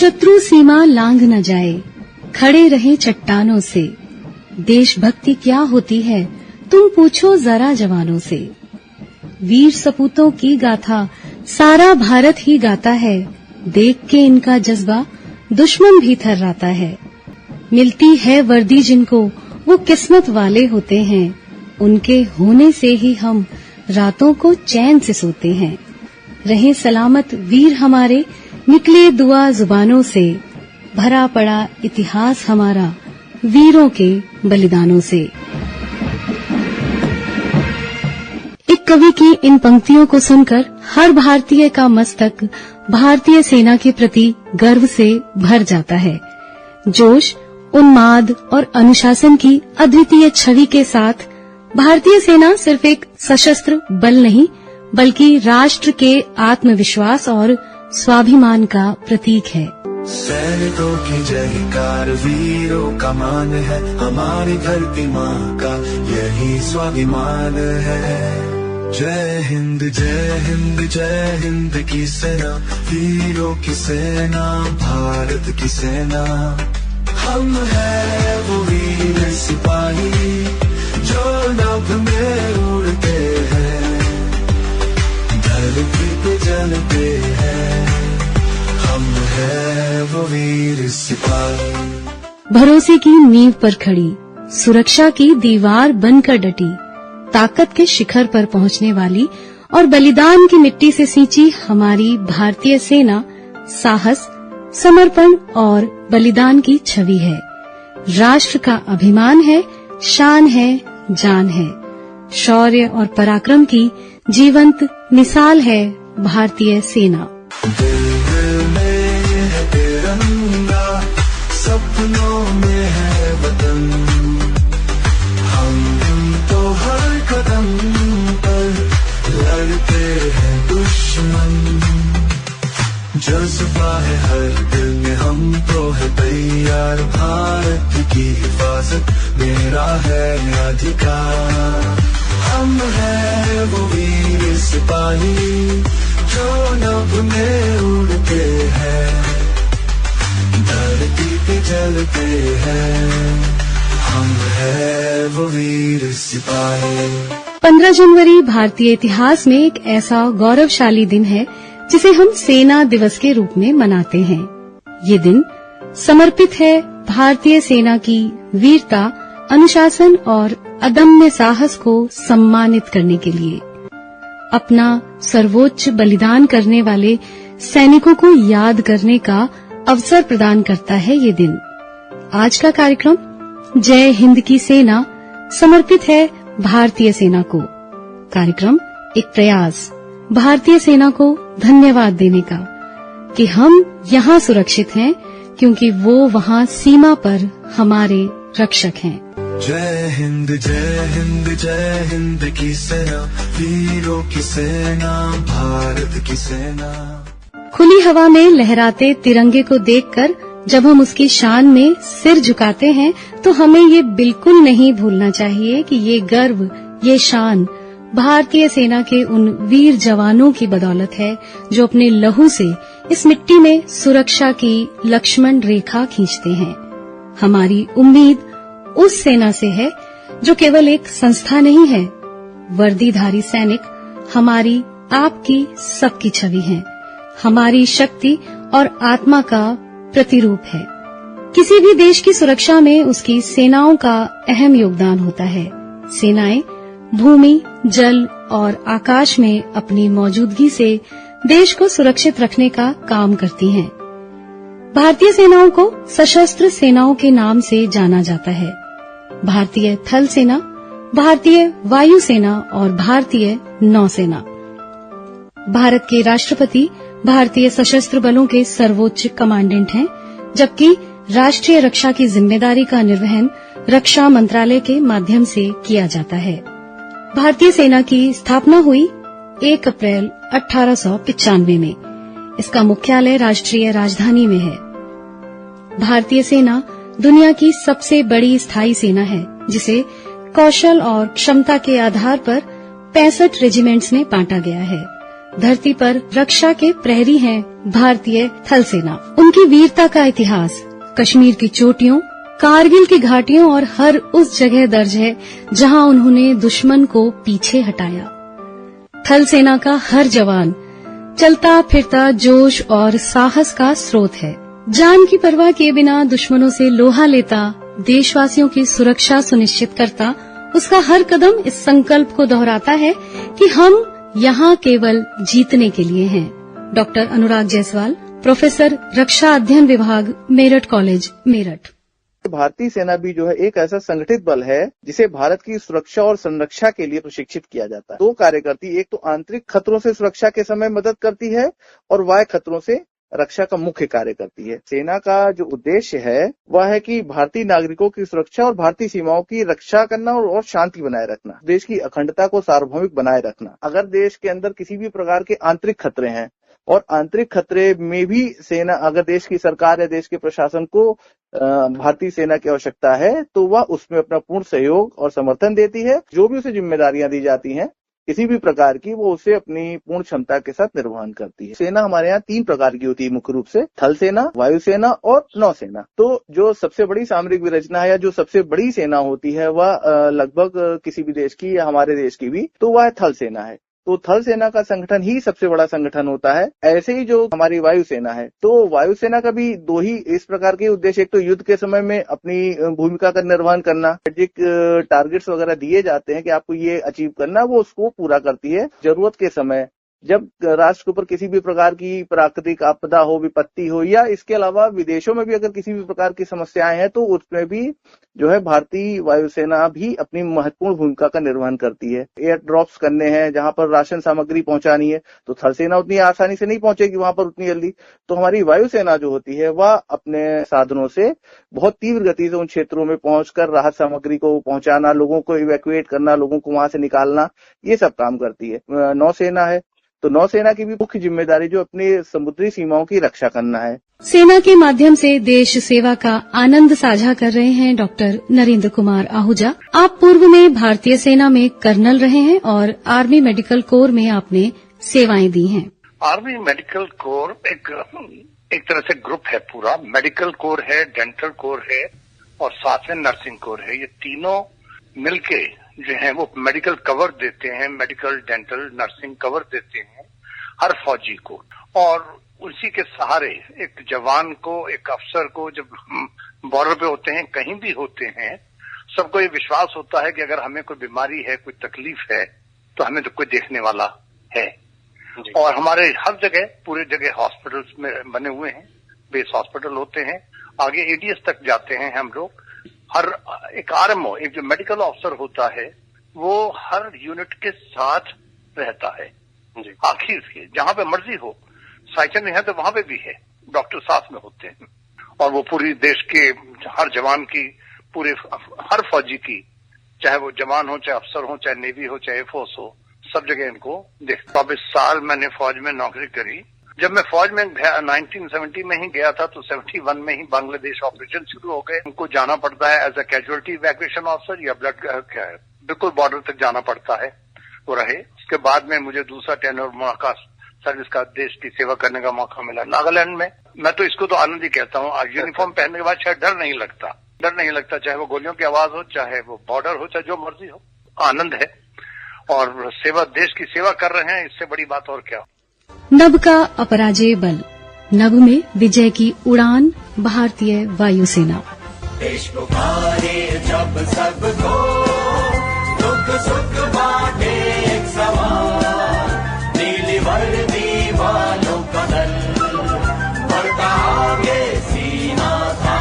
शत्रु सीमा लांघ न जाए, खड़े रहे चट्टानों से। देशभक्ति क्या होती है तुम पूछो जरा जवानों से। वीर सपूतों की गाथा सारा भारत ही गाता है, देख के इनका जज्बा दुश्मन भी थर्राता है। मिलती है वर्दी जिनको वो किस्मत वाले होते हैं, उनके होने से ही हम रातों को चैन से सोते हैं। रहे सलामत वीर हमारे, निकले दुआ जुबानों से, भरा पड़ा इतिहास हमारा वीरों के बलिदानों से। एक कवि की इन पंक्तियों को सुनकर हर भारतीय का मस्तक भारतीय सेना के प्रति गर्व से भर जाता है। जोश, उन्माद और अनुशासन की अद्वितीय छवि के साथ भारतीय सेना सिर्फ एक सशस्त्र बल नहीं, बल्कि राष्ट्र के आत्मविश्वास और स्वाभिमान का प्रतीक है। सैनिकों की जयकार वीरों का मान है, हमारी धरती माँ का यही स्वाभिमान है। जय हिंद जय हिंद जय हिंद की सेना, वीरों की सेना भारत की सेना। हम है वो वीर सिपाही जो नभ में उड़ते हैं, धरती पे जलते हैं। हम है वो वीर सिपाही। भरोसे की नींव पर खड़ी, सुरक्षा की दीवार बनकर डटी, ताकत के शिखर पर पहुंचने वाली और बलिदान की मिट्टी से सींची हमारी भारतीय सेना साहस, समर्पण और बलिदान की छवि है। राष्ट्र का अभिमान है, शान है, जान है। शौर्य और पराक्रम की जीवंत मिसाल है भारतीय सेना। दिल में है तिरंगा, सपनों में है वतन। हम तो हर कदम पर लड़ते हैं दुश्मन। जज्बा है हर दिल में, हम तो है तैयार। भारत की हिफाजत मेरा है अधिकार। हम है वो वीर सिपाही जो नभ में उड़ते हैं, धरती पे चलते हैं। हम है वो वीर सिपाही। 15 जनवरी भारतीय इतिहास में एक ऐसा गौरवशाली दिन है जिसे हम सेना दिवस के रूप में मनाते हैं। ये दिन समर्पित है भारतीय सेना की वीरता, अनुशासन और अदम्य साहस को सम्मानित करने के लिए। अपना सर्वोच्च बलिदान करने वाले सैनिकों को याद करने का अवसर प्रदान करता है ये दिन। आज का कार्यक्रम जय हिंद की सेना समर्पित है भारतीय सेना को। कार्यक्रम एक प्रयास भारतीय सेना को धन्यवाद देने का कि हम यहाँ सुरक्षित हैं क्योंकि वो वहाँ सीमा पर हमारे रक्षक हैं। जय हिंद जय हिंद जय हिंद की सेना, वीरों की सेना भारत की सेना। खुली हवा में लहराते तिरंगे को देखकर जब हम उसकी शान में सिर झुकाते हैं तो हमें ये बिल्कुल नहीं भूलना चाहिए कि ये गर्व, ये शान भारतीय सेना के उन वीर जवानों की बदौलत है जो अपने लहू से इस मिट्टी में सुरक्षा की लक्ष्मण रेखा खींचते हैं। हमारी उम्मीद उस सेना से है जो केवल एक संस्था नहीं है। वर्दीधारी सैनिक हमारी, आपकी, सबकी छवि है, हमारी शक्ति और आत्मा का प्रतिरूप है। किसी भी देश की सुरक्षा में उसकी सेनाओं का अहम योगदान होता है। सेनाएं भूमि, जल और आकाश में अपनी मौजूदगी से देश को सुरक्षित रखने का काम करती हैं। भारतीय सेनाओं को सशस्त्र सेनाओं के नाम से जाना जाता है। भारतीय थल सेना, भारतीय वायु सेना और भारतीय नौसेना। भारत के राष्ट्रपति भारतीय सशस्त्र बलों के सर्वोच्च कमांडेंट हैं, जबकि राष्ट्रीय रक्षा की जिम्मेदारी का निर्वहन रक्षा मंत्रालय के माध्यम से किया जाता है। भारतीय सेना की स्थापना हुई 1 अप्रैल 1895 में। इसका मुख्यालय राष्ट्रीय राजधानी में है। भारतीय सेना दुनिया की सबसे बड़ी स्थायी सेना है, जिसे कौशल और क्षमता के आधार पर 65 रेजिमेंट्स में बांटा गया है। धरती पर रक्षा के प्रहरी हैं भारतीय थल सेना। उनकी वीरता का इतिहास कश्मीर की चोटियों, कारगिल की घाटियों और हर उस जगह दर्ज है जहां उन्होंने दुश्मन को पीछे हटाया। थल सेना का हर जवान चलता फिरता जोश और साहस का स्रोत है। जान की परवाह किए बिना दुश्मनों से लोहा लेता, देशवासियों की सुरक्षा सुनिश्चित करता, उसका हर कदम इस संकल्प को दोहराता है कि हम यहाँ केवल जीतने के लिए हैं। डॉक्टर अनुराग जायसवाल, प्रोफेसर रक्षा अध्ययन विभाग, मेरठ कॉलेज, मेरठ। भारतीय सेना भी जो है एक ऐसा संगठित बल है जिसे भारत की सुरक्षा और संरक्षा के लिए प्रशिक्षित किया जाता है। दो कार्य करती है, एक तो आंतरिक खतरों से सुरक्षा के समय मदद करती है और बाह्य खतरों से रक्षा का मुख्य कार्य करती है। सेना का जो उद्देश्य है वह है कि भारतीय नागरिकों की सुरक्षा और भारतीय सीमाओं की रक्षा करना और शांति बनाए रखना, देश की अखंडता को सार्वभौमिक बनाए रखना। अगर देश के अंदर किसी भी प्रकार के आंतरिक खतरे हैं और आंतरिक खतरे में भी सेना, अगर देश की सरकार या देश के प्रशासन को भारतीय सेना की आवश्यकता है तो वह उसमें अपना पूर्ण सहयोग और समर्थन देती है। जो भी उसे जिम्मेदारियां दी जाती हैं किसी भी प्रकार की, वो उसे अपनी पूर्ण क्षमता के साथ निर्वहन करती है। सेना हमारे यहाँ 3 प्रकार की होती है मुख्य रूप से, थल सेना, वायुसेना और नौसेना। तो जो सबसे बड़ी सामरिक विरचना है या जो सबसे बड़ी सेना होती है वह लगभग किसी भी देश की या हमारे देश की भी, तो वह थल सेना है। तो थल सेना का संगठन ही सबसे बड़ा संगठन होता है। ऐसे ही जो हमारी वायुसेना है, तो वायुसेना का भी 2 ही इस प्रकार के उद्देश्य, एक तो युद्ध के समय में अपनी भूमिका का निर्वहन करना, टारगेट्स वगैरह दिए जाते हैं कि आपको ये अचीव करना, वो उसको पूरा करती है। जरूरत के समय जब राष्ट्र के ऊपर किसी भी प्रकार की प्राकृतिक आपदा हो, विपत्ति हो, या इसके अलावा विदेशों में भी अगर किसी भी प्रकार की समस्याएं हैं तो उसमें भी जो है भारतीय वायुसेना भी अपनी महत्वपूर्ण भूमिका का निर्वहन करती है। एयर ड्रॉप्स करने हैं, जहां पर राशन सामग्री पहुंचानी है, तो थल सेना उतनी आसानी से नहीं पहुंचेगी वहां पर उतनी जल्दी। तो हमारी वायुसेना जो होती है वह अपने साधनों से बहुत तीव्र गति से उन क्षेत्रों में पहुंचकर राहत सामग्री को पहुंचाना, लोगों को इवैक्यूएट करना, लोगों को वहां से निकालना, ये सब काम करती है। नौसेना है तो नौसेना की भी मुख्य जिम्मेदारी जो अपनी समुद्री सीमाओं की रक्षा करना है। सेना के माध्यम से देश सेवा का आनंद साझा कर रहे हैं डॉक्टर नरेंद्र कुमार आहूजा। आप पूर्व में भारतीय सेना में कर्नल रहे हैं और आर्मी मेडिकल कोर में आपने सेवाएं दी हैं। आर्मी मेडिकल कोर एक तरह से ग्रुप है पूरा। मेडिकल कोर है, डेंटल कोर है और साथ में नर्सिंग कोर है। ये तीनों मिलके जो है वो मेडिकल कवर देते हैं, मेडिकल, डेंटल, नर्सिंग कवर देते हैं हर फौजी को। और उसी के सहारे एक जवान को, एक अफसर को, जब बॉर्डर पे होते हैं, कहीं भी होते हैं, सबको ये विश्वास होता है कि अगर हमें कोई बीमारी है, कोई तकलीफ है, तो हमें तो कोई देखने वाला है। और हमारे हर जगह, पूरे जगह हॉस्पिटल्स में बने हुए हैं, बेस हॉस्पिटल होते हैं, आगे एडीएस तक जाते हैं हम लोग। हर एक आरएमओ, एक जो मेडिकल ऑफिसर होता है, वो हर यूनिट के साथ रहता है आखिर के, जहां पे मर्जी हो। साइकिल में है तो वहां पे भी है, डॉक्टर साथ में होते हैं। और वो पूरी देश के हर जवान की, पूरे हर फौजी की, चाहे वो जवान हो, चाहे अफसर हो, चाहे नेवी हो, चाहे एयरफोर्स हो, सब जगह इनको देखता। 24 साल मैंने फौज में नौकरी करी। जब मैं फौज में 1970 में ही गया था तो 71 में ही बांग्लादेश ऑपरेशन शुरू हो गए। उनको जाना पड़ता है as a casualty evacuation officer या ब्लड, बिल्कुल बॉर्डर तक जाना पड़ता है, वो रहे। उसके बाद में मुझे दूसरा टेन्योर मौका, सर्विस का, देश की सेवा करने का मौका मिला नागालैंड में। मैं तो इसको तो आनंद ही कहता हूँ। यूनिफॉर्म पहनने के बाद शायद डर नहीं लगता, चाहे वो गोलियों की आवाज हो, चाहे वो बॉर्डर हो, चाहे जो मर्जी हो, आनंद है। और सेवा, देश की सेवा कर रहे हैं, इससे बड़ी बात और क्या। नभ का अपराजेय बल, नभ में विजय की उड़ान, भारतीय वायुसेना। देश पुकारे जब सबको, दुख सुख बांटे एक समान, नीली वर्दी वालों का दल, बढ़ता आगे सीना था,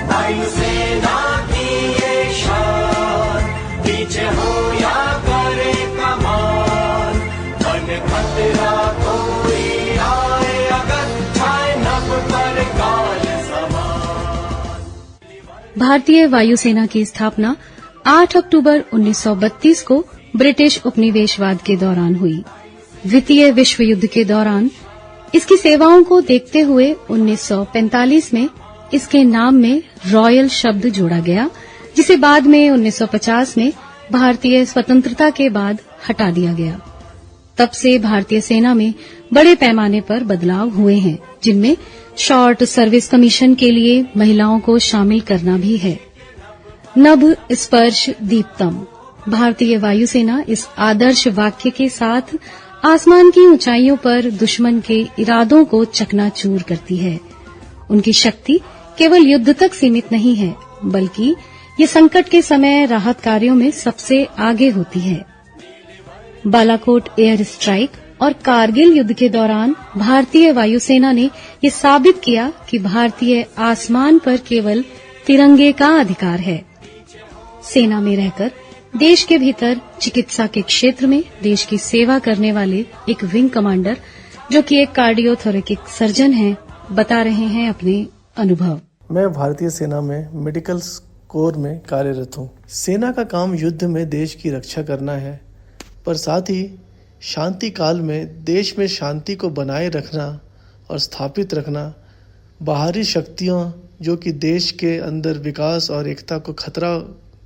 वायुसेना की ये शान, पीछे हो या करे कमान, मन खतरा कोई आए अगर, छाए नभ पर काल समान। भारतीय वायुसेना की स्थापना 8 अक्टूबर 1932 को ब्रिटिश उपनिवेशवाद के दौरान हुई। द्वितीय विश्व युद्ध के दौरान इसकी सेवाओं को देखते हुए 1945 में इसके नाम में रॉयल शब्द जोड़ा गया, जिसे बाद में 1950 में भारतीय स्वतंत्रता के बाद हटा दिया गया। तब से भारतीय सेना में बड़े पैमाने पर बदलाव हुए हैं, जिनमें शॉर्ट सर्विस कमीशन के लिए महिलाओं को शामिल करना भी है। नभ स्पर्श दीप्तम। भारतीय वायुसेना इस आदर्श वाक्य के साथ आसमान की ऊंचाइयों पर दुश्मन के इरादों को चकनाचूर करती है। उनकी शक्ति केवल युद्ध तक सीमित नहीं है, बल्कि ये संकट के समय राहत कार्यों में सबसे आगे होती है। बालाकोट एयर स्ट्राइक और कारगिल युद्ध के दौरान भारतीय वायुसेना ने ये साबित किया कि भारतीय आसमान पर केवल तिरंगे का अधिकार है। सेना में रहकर देश के भीतर चिकित्सा के क्षेत्र में देश की सेवा करने वाले एक विंग कमांडर, जो कि एक कार्डियोथोरेकिक सर्जन हैं, बता रहे हैं अपने अनुभव। मैं भारतीय सेना में मेडिकल कोर में कार्यरत हूँ। सेना का काम युद्ध में देश की रक्षा करना है, पर साथ ही शांति काल में देश में शांति को बनाए रखना और स्थापित रखना, बाहरी शक्तियाँ जो कि देश के अंदर विकास और एकता को खतरा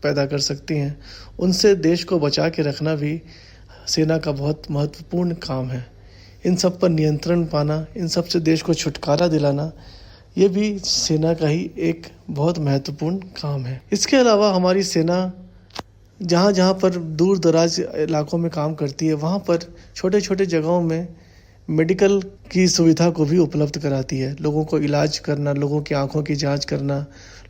पैदा कर सकती हैं, उनसे देश को बचा के रखना भी सेना का बहुत महत्वपूर्ण काम है। इन सब पर नियंत्रण पाना, इन सब से देश को छुटकारा दिलाना, ये भी सेना का ही एक बहुत महत्वपूर्ण काम है। इसके अलावा हमारी सेना जहाँ जहाँ पर दूर दराज इलाकों में काम करती है, वहाँ पर छोटे छोटे जगहों में मेडिकल की सुविधा को भी उपलब्ध कराती है। लोगों को इलाज करना, लोगों की आंखों की जांच करना,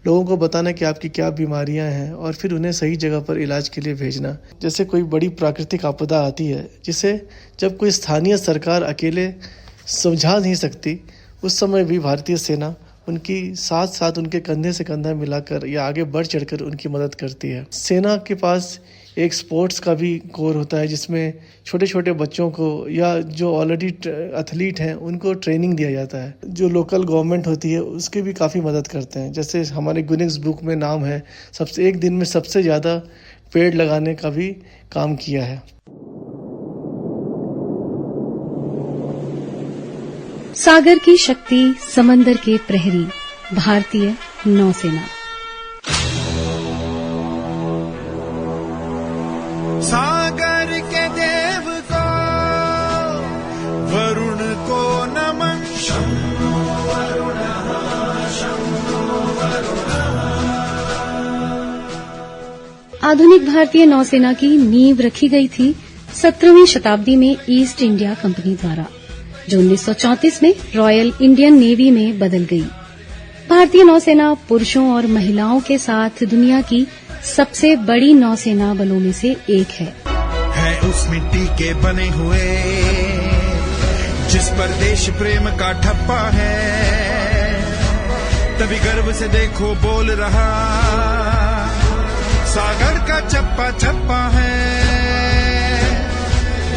लोगों को बताना कि आपकी क्या बीमारियां हैं और फिर उन्हें सही जगह पर इलाज के लिए भेजना। जैसे कोई बड़ी प्राकृतिक आपदा आती है, जिसे जब कोई स्थानीय सरकार अकेले समझा नहीं सकती, उस समय भी भारतीय सेना उनकी साथ साथ उनके कंधे से कंधा मिलाकर या आगे बढ़ चढ़कर उनकी मदद करती है। सेना के पास एक स्पोर्ट्स का भी कोर होता है, जिसमें छोटे छोटे बच्चों को या जो ऑलरेडी एथलीट हैं उनको ट्रेनिंग दिया जाता है। जो लोकल गवर्नमेंट होती है उसकी भी काफ़ी मदद करते हैं। जैसे हमारे गिनीज बुक में नाम है, सबसे एक दिन में सबसे ज़्यादा पेड़ लगाने का भी काम किया है। सागर की शक्ति, समंदर के प्रहरी, भारतीय नौसेना। सागर के देव को, वरुण को नमन। शंभो वरुणः, शंभो वरुणः। आधुनिक भारतीय नौसेना की नींव रखी गई थी 17वीं शताब्दी में ईस्ट इंडिया कंपनी द्वारा, जो 1934 में रॉयल इंडियन नेवी में बदल गई। भारतीय नौसेना पुरुषों और महिलाओं के साथ दुनिया की सबसे बड़ी नौसेना बलों में से एक है उस मिट्टी के बने हुए जिस पर देश प्रेम का ठप्पा है, तभी गर्व से देखो बोल रहा सागर का चप्पा चप्पा है।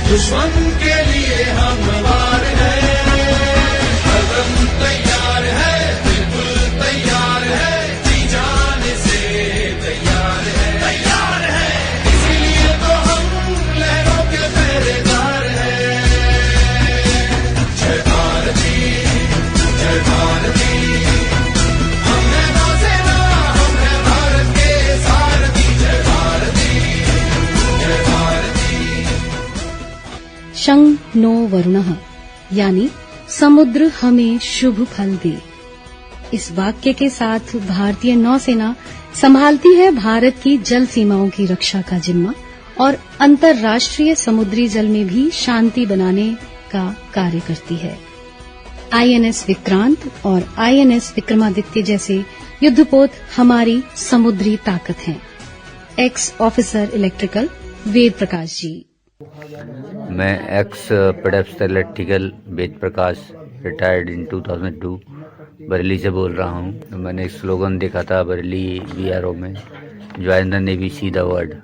दुश्मन के लिए हम वार हैं, कदम तैयार है, बिल्कुल तैयार है, जी जाने से तैयार है, इसीलिए तो हम लहरों के पहरेदार हैं। जय भारती, जय भारती, हम हैं नौसेना, हम हैं भारत के सारथी। जय भारती, जय भारती। शं नो वरुणः, यानी समुद्र हमें शुभ फल दे। इस वाक्य के साथ भारतीय नौसेना संभालती है भारत की जल सीमाओं की रक्षा का जिम्मा और अंतर्राष्ट्रीय समुद्री जल में भी शांति बनाने का कार्य करती है। आईएनएस विक्रांत और आईएनएस विक्रमादित्य जैसे युद्धपोत हमारी समुद्री ताकत हैं। Ex officer electrical Ved Prakash ji. मैं ex pedestal electrical Ved Prakash, retired in 2002, Bareilly से बोल रहा हूँ। मैंने एक स्लोगन देखा था बरेली बीआरओ में, join the navy see the world,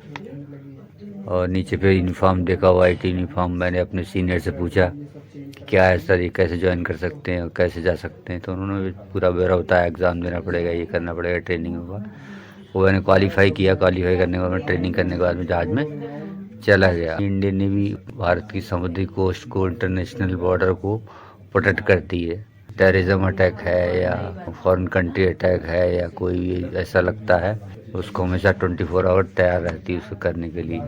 और नीचे पे यूनिफॉर्म देखा, वाइट यूनिफॉर्म। मैंने अपने सीनियर से पूछा कि क्या है सर, ये कैसे ज्वाइन कर सकते हैं और कैसे जा सकते हैं, तो उन्होंने पूरा ब्यौरा बताया, एग्ज़ाम देना पड़ेगा, ये करना पड़ेगा, ट्रेनिंग होगा। वो मैंने क्वालिफाई किया, क्वालिफाई करने के बाद मैं ट्रेनिंग करने के बाद में जहाज में चला गया। इंडियन नेवी भारत की समुद्री कोस्ट को, इंटरनेशनल बॉर्डर को प्रोटेक्ट करती है। टेररिज्म अटैक है या फॉरेन कंट्री अटैक है या कोई भी ऐसा लगता है उसको हमेशा 24 आवर तैयार रहती है उसको करने के लिए।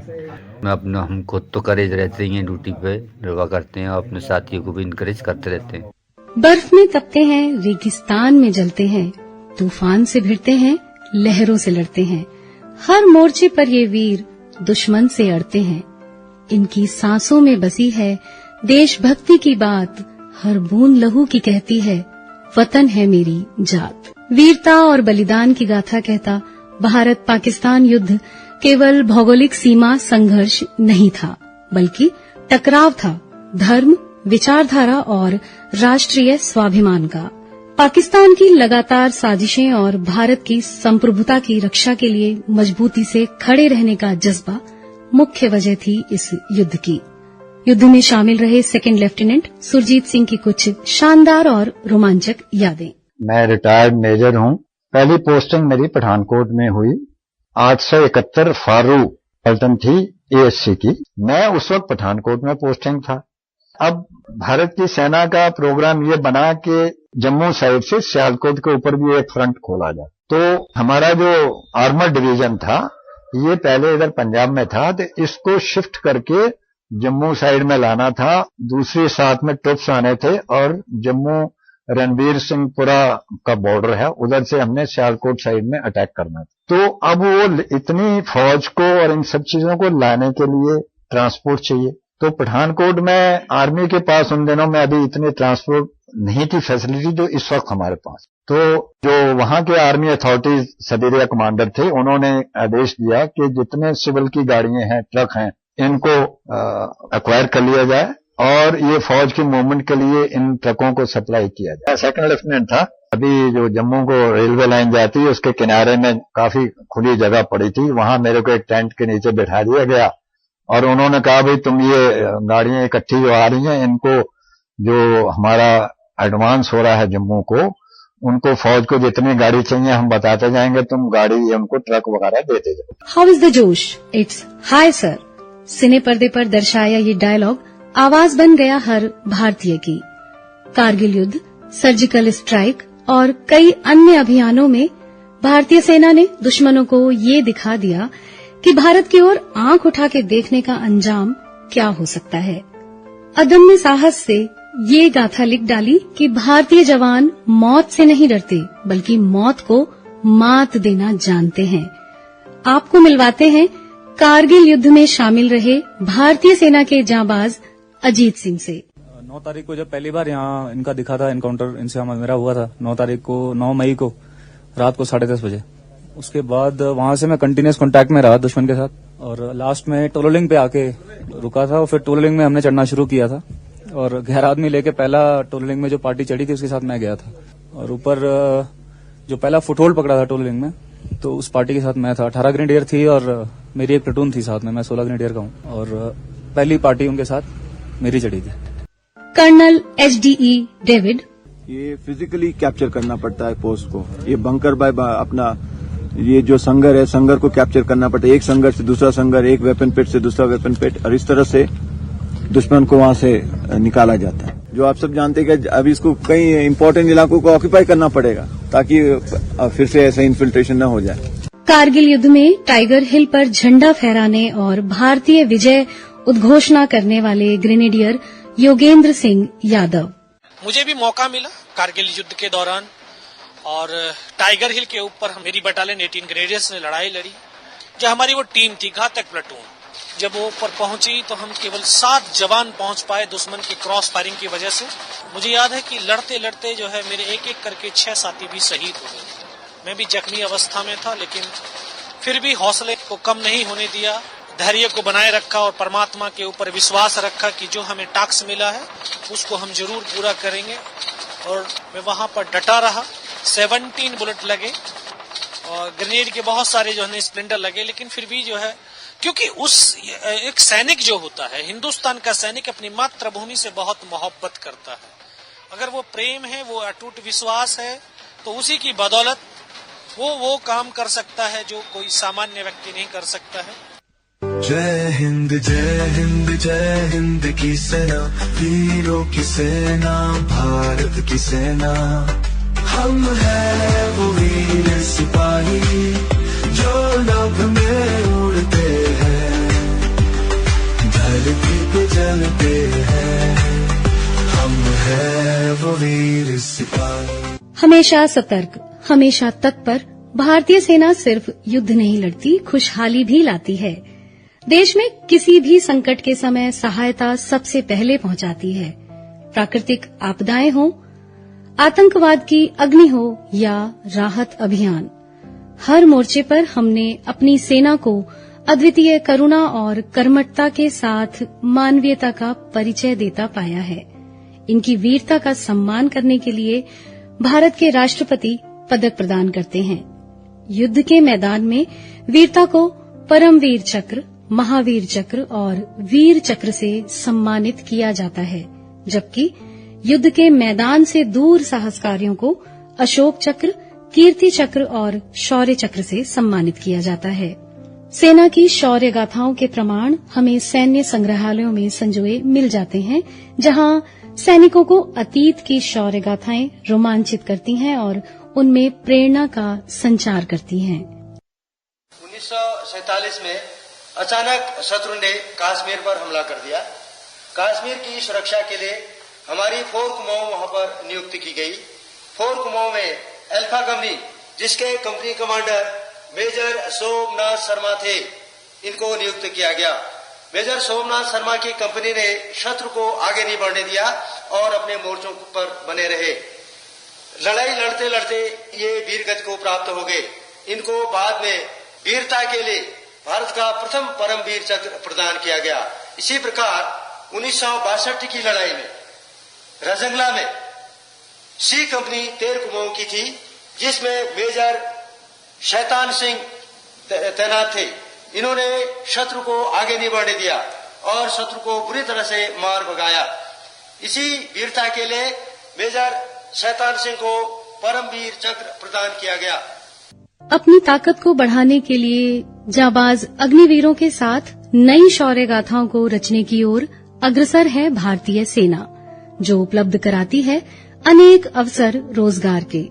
हम खुद तो करेज रहते ही हैं, ड्यूटी पे निर्वाह करते हैं और अपने साथियों को भी इनकरेज करते रहते हैं। बर्फ में तपते हैं, रेगिस्तान में जलते हैं, तूफान से भिड़ते हैं, लहरों से लड़ते हैं। हर मोर्चे पर ये वीर दुश्मन से अड़ते हैं। इनकी सांसों में बसी है देशभक्ति की बात, हर बूंद लहू की कहती है वतन है मेरी जात। वीरता और बलिदान की गाथा कहता भारत पाकिस्तान युद्ध केवल भौगोलिक सीमा संघर्ष नहीं था, बल्कि टकराव था धर्म, विचारधारा और राष्ट्रीय स्वाभिमान का। पाकिस्तान की लगातार साजिशें और भारत की संप्रभुता की रक्षा के लिए मजबूती से खड़े रहने का जज्बा मुख्य वजह थी इस युद्ध की। युद्ध में शामिल रहे सेकंड लेफ्टिनेंट सुरजीत सिंह की कुछ शानदार और रोमांचक यादें। मैं रिटायर्ड मेजर हूँ। पहली पोस्टिंग मेरी पठानकोट में हुई। 871 फारू पलटन थी ASC की। मैं उस वक्त पठानकोट में पोस्टिंग था। अब भारत की सेना का प्रोग्राम ये बना कि जम्मू साइड से सियालकोट के ऊपर भी एक फ्रंट खोला जाए। तो हमारा जो आर्मर डिवीजन था ये पहले इधर पंजाब में था, तो इसको शिफ्ट करके जम्मू साइड में लाना था। दूसरे साथ में ट्रुप्स आने थे और जम्मू रणबीर सिंहपुरा का बॉर्डर है, उधर से हमने सियालकोट साइड में अटैक करना था। तो अब वो इतनी फौज को और इन सब चीजों को लाने के लिए ट्रांसपोर्ट चाहिए। तो पठानकोट में आर्मी के पास उन दिनों में अभी इतनी ट्रांसपोर्ट नहीं थी फैसिलिटी जो इस वक्त हमारे पास। तो जो वहां के आर्मी अथॉरिटीज सब एरिया कमांडर थे, उन्होंने आदेश दिया कि जितने सिविल की गाड़ियां हैं, ट्रक हैं, इनको एक्वायर कर लिया जाए और ये फौज की मूवमेंट के लिए इन ट्रकों को सप्लाई किया जाए। सेकंड लेफ्टिनेंट था। अभी जो जम्मू को रेलवे लाइन जाती है उसके किनारे में काफी खुली जगह पड़ी थी, वहां मेरे को एक टेंट के नीचे बैठा दिया गया और उन्होंने कहा भाई तुम ये गाड़ियां इकट्ठी जो आ रही हैं, इनको जो हमारा एडवांस हो रहा है जम्मू को, उनको फौज को जितनी गाड़ी चाहिए हम बताते जाएंगे, तुम गाड़ी उनको ट्रक वगैरह देते जाओ। हाउ इज द जोश, इट्स हाय सर। सिने पर्दे पर दर्शाया ये डायलॉग आवाज बन गया हर भारतीय की। कारगिल युद्ध, सर्जिकल स्ट्राइक और कई अन्य अभियानों में भारतीय सेना ने दुश्मनों को ये दिखा दिया कि भारत की ओर आंख उठा के देखने का अंजाम क्या हो सकता है। अदम्य साहस से ये गाथा लिख डाली कि भारतीय जवान मौत से नहीं डरते, बल्कि मौत को मात देना जानते हैं। आपको मिलवाते हैं कारगिल युद्ध में शामिल रहे भारतीय सेना के जांबाज अजीत सिंह से। 9 तारीख को जब पहली बार यहाँ इनका दिखा था, एनकाउंटर इनसे मेरा हुआ था 9 मई को रात को 10:30 बजे। उसके बाद वहां से मैं कंटिन्यूस कांटेक्ट में रहा दुश्मन के साथ और लास्ट में टोलोलिंग पे आके रुका था और फिर टोलोलिंग में हमने चढ़ना शुरू किया था और 11 आदमी लेके पहला टोलोलिंग में जो पार्टी चढ़ी थी उसके साथ मैं गया था और ऊपर जो पहला फुटहोल्ड पकड़ा था टोलोलिंग में, तो उस पार्टी के साथ मैं था। 18 ग्रेनेडियर थी और मेरी एक प्लेटून थी साथ में, मैं 16 ग्रेनेडियर का हूँ और पहली पार्टी उनके साथ मेरी चढ़ी थी। कर्नल HDE डेविड, ये फिजिकली कैप्चर करना पड़ता है पोस्ट को। ये बंकर बाय अपना ये जो संगर है, संगर को कैप्चर करना पड़ता है। एक संगर से दूसरा संगर, एक वेपन पिट से दूसरा वेपन पिट, और इस तरह से दुश्मन को वहां से निकाला जाता है। जो आप सब जानते हैं कि अभी इसको कई इंपॉर्टेंट इलाकों को ऑक्यूपाई करना पड़ेगा ताकि फिर से ऐसा इन्फिल्ट्रेशन न हो जाए। कारगिल युद्ध में टाइगर हिल पर झंडा फहराने और भारतीय विजय उद्घोषणा करने वाले ग्रेनेडियर योगेंद्र सिंह यादव। मुझे भी मौका मिला कारगिल युद्ध के दौरान और टाइगर हिल के ऊपर मेरी बटालियन 18 ग्रेनेडियर्स ने लड़ाई लड़ी। जो हमारी वो टीम थी घातक प्लेटून, जब वो ऊपर पहुंची तो हम केवल 7 जवान पहुंच पाए दुश्मन की क्रॉस फायरिंग की वजह से। मुझे याद है कि लड़ते लड़ते जो है मेरे एक एक करके 6 साथी भी शहीद हो गए। मैं भी जख्मी अवस्था में था, लेकिन फिर भी हौसले को कम नहीं होने दिया, धैर्य को बनाए रखा और परमात्मा के ऊपर विश्वास रखा कि जो हमें टास्क मिला है उसको हम जरूर पूरा करेंगे। और मैं वहां पर डटा रहा। 17 बुलेट लगे और ग्रेनेड के बहुत सारे जो है स्प्लिंटर लगे, लेकिन फिर भी जो है क्योंकि उस एक सैनिक जो होता है, हिंदुस्तान का सैनिक अपनी मातृभूमि से बहुत मोहब्बत करता है। अगर वो प्रेम है, वो अटूट विश्वास है, तो उसी की बदौलत वो काम कर सकता है जो कोई सामान्य व्यक्ति नहीं कर सकता है। जय हिंद जय हिंद जय हिंद की सेना, वीरों की सेना, भारत की सेना। हम हैं वो वीर सिपाही, जो नभ में उड़ते हैं, धरती पे जलते हैं, हम हैं वो वीर सिपाही। हमेशा सतर्क, हमेशा तत्पर, भारतीय सेना सिर्फ युद्ध नहीं लड़ती, खुशहाली भी लाती है। देश में किसी भी संकट के समय सहायता सबसे पहले पहुंचाती है। प्राकृतिक आपदाएं हो, आतंकवाद की अग्नि हो या राहत अभियान, हर मोर्चे पर हमने अपनी सेना को अद्वितीय करुणा और कर्मठता के साथ मानवीयता का परिचय देता पाया है। इनकी वीरता का सम्मान करने के लिए भारत के राष्ट्रपति पदक प्रदान करते हैं। युद्ध के मैदान में वीरता को परमवीर चक्र, महावीर चक्र और वीर चक्र से सम्मानित किया जाता है, जबकि युद्ध के मैदान से दूर साहसकारियों को अशोक चक्र, कीर्ति चक्र और शौर्य चक्र से सम्मानित किया जाता है। सेना की शौर्य गाथाओं के प्रमाण हमें सैन्य संग्रहालयों में संजोए मिल जाते हैं, जहां सैनिकों को अतीत की शौर्य गाथाएं रोमांचित करती हैं और उनमें प्रेरणा का संचार करती हैं। 1947 में अचानक शत्रु ने कश्मीर पर हमला कर दिया। कश्मीर की सुरक्षा के लिए हमारी 4 कुमाऊं वहां पर नियुक्त की गई। 4 कुमाऊं में अल्फा कंपनी, जिसके company commander major Somnath Sharma थे, इनको नियुक्त किया गया। मेजर सोमनाथ शर्मा की कंपनी ने शत्रु को आगे नहीं बढ़ने दिया और अपने मोर्चों पर बने रहे। लड़ाई लड़ते लड़ते ये वीर गति को प्राप्त हो गए। इनको बाद में वीरता के लिए भारत का प्रथम परमवीर चक्र प्रदान किया गया। इसी प्रकार 1962 की लड़ाई में रजंगला में सी कंपनी 13 कुमाऊं की थी, जिसमें मेजर शैतान सिंह तैनात थे। इन्होंने शत्रु को आगे नहीं बढ़ने दिया और शत्रु को बुरी तरह से मार भगाया। इसी वीरता के लिए मेजर शैतान सिंह को परमवीर चक्र प्रदान किया गया। अपनी ताकत को बढ़ाने के लिए जाबाज अग्निवीरों के साथ नई शौर्य गाथाओं को रचने की ओर अग्रसर है भारतीय सेना, जो उपलब्ध कराती है अनेक अवसर रोजगार के।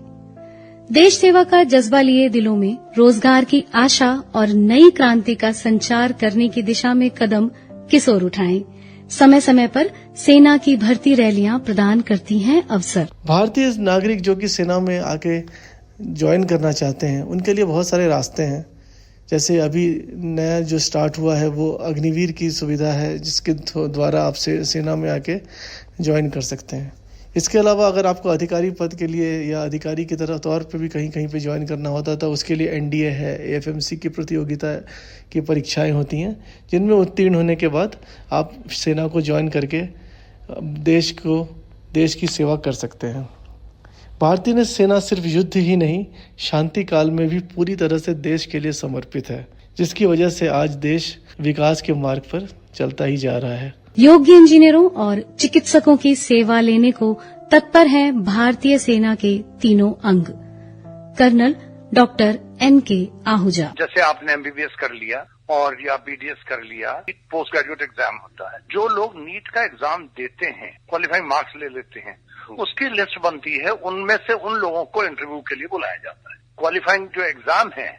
देश सेवा का जज्बा लिए दिलों में रोजगार की आशा और नई क्रांति का संचार करने की दिशा में कदम किस ओर उठाएं? समय समय पर सेना की भर्ती रैलियां प्रदान करती हैं अवसर। भारतीय नागरिक जो कि सेना में आके ज्वाइन करना चाहते हैं, उनके लिए बहुत सारे रास्ते हैं। जैसे अभी नया जो स्टार्ट हुआ है वो अग्निवीर की सुविधा है, जिसके द्वारा आप सेना में आके ज्वाइन कर सकते हैं। इसके अलावा अगर आपको अधिकारी पद के लिए या अधिकारी की तरह तौर पे भी कहीं कहीं पे ज्वाइन करना होता तो उसके लिए एनडीए है, एएफएमसी की प्रतियोगिता की परीक्षाएं होती हैं, जिनमें उत्तीर्ण होने के बाद आप सेना को ज्वाइन करके देश की सेवा कर सकते हैं। भारतीय सेना सिर्फ युद्ध ही नहीं, शांति काल में भी पूरी तरह से देश के लिए समर्पित है, जिसकी वजह से आज देश विकास के मार्ग पर चलता ही जा रहा है। योग्य इंजीनियरों और चिकित्सकों की सेवा लेने को तत्पर हैं भारतीय सेना के तीनों अंग। Colonel doctor NK Ahuja. जैसे आपने MBBS कर लिया और या BDS कर लिया, पोस्ट ग्रेजुएट एग्जाम होता है। जो लोग नीट का एग्जाम देते हैं, क्वालिफाइंग मार्क्स ले लेते हैं, उसकी लिस्ट बनती है। उनमें से उन लोगों को इंटरव्यू के लिए बुलाया जाता है। क्वालिफाइंग जो एग्जाम है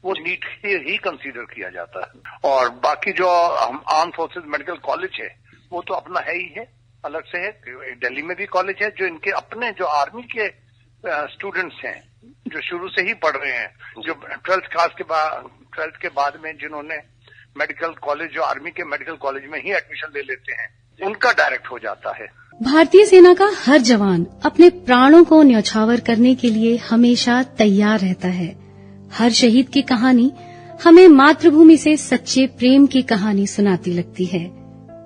वो नीट ही कंसीडर किया जाता है। और बाकी जो आर्म फोर्सेज मेडिकल कॉलेज है वो तो अपना है ही है, अलग से है। दिल्ली में भी कॉलेज है जो इनके अपने जो आर्मी के स्टूडेंट्स हैं, जो शुरू से ही पढ़ रहे हैं, जो 12th के बाद में जिन्होंने मेडिकल कॉलेज, जो आर्मी के मेडिकल कॉलेज में ही एडमिशन ले लेते हैं, उनका डायरेक्ट हो जाता है। भारतीय सेना का हर जवान अपने प्राणों को न्यौछावर करने के लिए हमेशा तैयार रहता है। हर शहीद की कहानी हमें मातृभूमि से सच्चे प्रेम की कहानी सुनाती लगती है।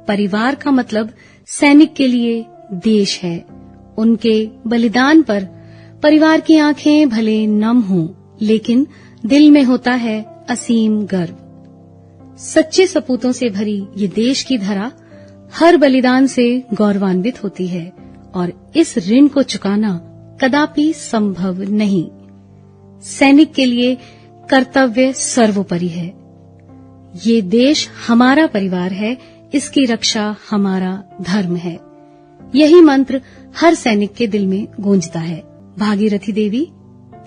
परिवार का मतलब सैनिक के लिए देश है। उनके बलिदान पर परिवार की आंखें भले नम हों, लेकिन दिल में होता है असीम गर्व। सच्चे सपूतों से भरी ये देश की धरा हर बलिदान से गौरवान्वित होती है और इस ऋण को चुकाना कदापि संभव नहीं। सैनिक के लिए कर्तव्य सर्वोपरि है। ये देश हमारा परिवार है, इसकी रक्षा हमारा धर्म है। यही मंत्र हर सैनिक के दिल में गूंजता है। भागीरथी देवी,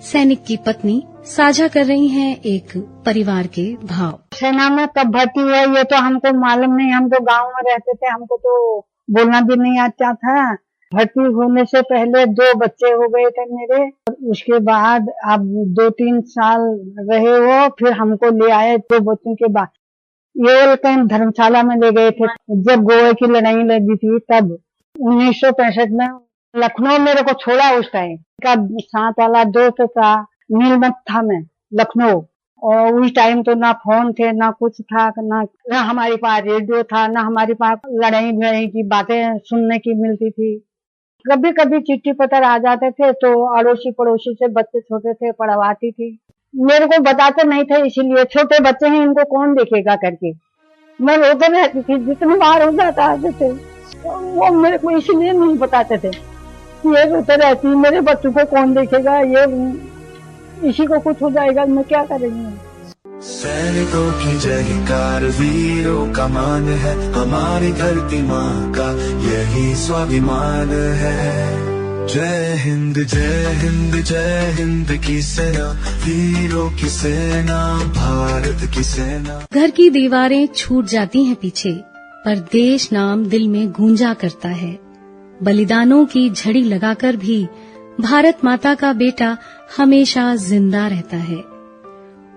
सैनिक की पत्नी, साझा कर रही हैं एक परिवार के भाव। सेना में कब भर्ती हुआ ये तो हमको मालूम नहीं, हम तो गांव में रहते थे, हमको तो बोलना भी नहीं आता था। भर्ती होने से पहले 2 बच्चे हो गए थे मेरे, उसके बाद अब 2-3 साल रहे वो, फिर हमको ले आए 2 बच्चों के बाद। ये कहीं धर्मशाला में ले गए थे जब गोवा की लड़ाई लगी थी, तब 1965 में लखनऊ मेरे को छोड़ा। उस टाइम का साथ वाला दोस्त था नीलमत्था में लखनऊ, और उस टाइम तो ना फोन थे ना कुछ था, ना हमारे पास रेडियो था, ना हमारे पास लड़ाई भड़ाई की बातें सुनने की मिलती थी। कभी कभी चिट्ठी पत्र आ जाते थे तो अड़ोसी पड़ोसी से बच्चे छोटे थे पढ़वाती थी। मेरे को बताते नहीं थे, इसीलिए छोटे बच्चे हैं इनको कौन देखेगा करके मैं रोते रहती थी। जितने बार हो जाता आते थे वो मेरे को इसलिए नहीं बताते थे, ये रोते रहती मेरे बच्चों को कौन देखेगा, ये इसी को कुछ हो जाएगा, मैं क्या करेंगे। सैनिकों की जयकार वीरों का मान है, हमारी धरती माँ का यही स्वाभिमान है। जय हिंद जय हिंद जय हिंद की सेना, वीरों की सेना, भारत की सेना। घर की दीवारें छूट जाती हैं पीछे, पर देश नाम दिल में गूंजा करता है। बलिदानों की झड़ी लगाकर भी भारत माता का बेटा हमेशा जिंदा रहता है।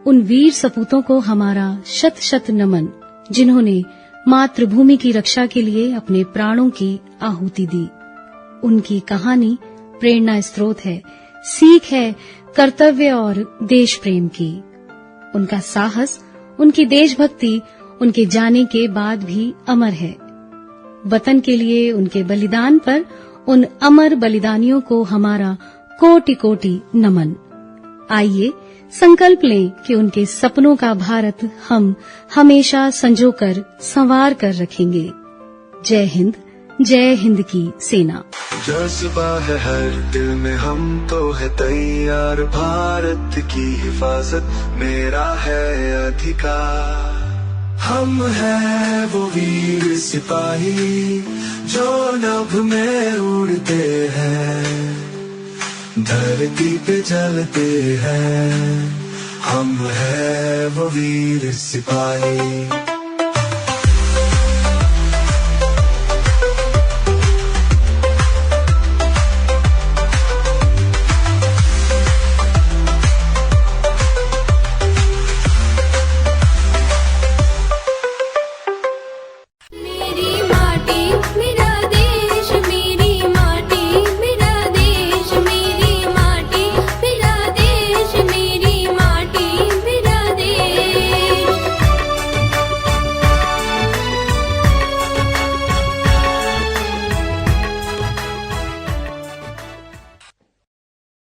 उन वीर सपूतों को हमारा शत शत नमन, जिन्होंने मातृभूमि की रक्षा के लिए अपने प्राणों की आहुति दी। उनकी कहानी प्रेरणा स्रोत है, सीख है कर्तव्य और देश प्रेम की। उनका साहस, उनकी देशभक्ति उनके जाने के बाद भी अमर है। वतन के लिए उनके बलिदान पर उन अमर बलिदानियों को हमारा कोटि कोटि नमन। आइए संकल्प लें कि उनके सपनों का भारत हम हमेशा संजोकर संवार कर रखेंगे। जय हिंद की सेना। जज्बा है हर दिल में, हम तो है तैयार, भारत की हिफाजत मेरा है अधिकार। हम है वो वीर सिपाही जो नभ में उड़ते हैं, धरती पे चलते हैं। हम है वो वीर सिपाही।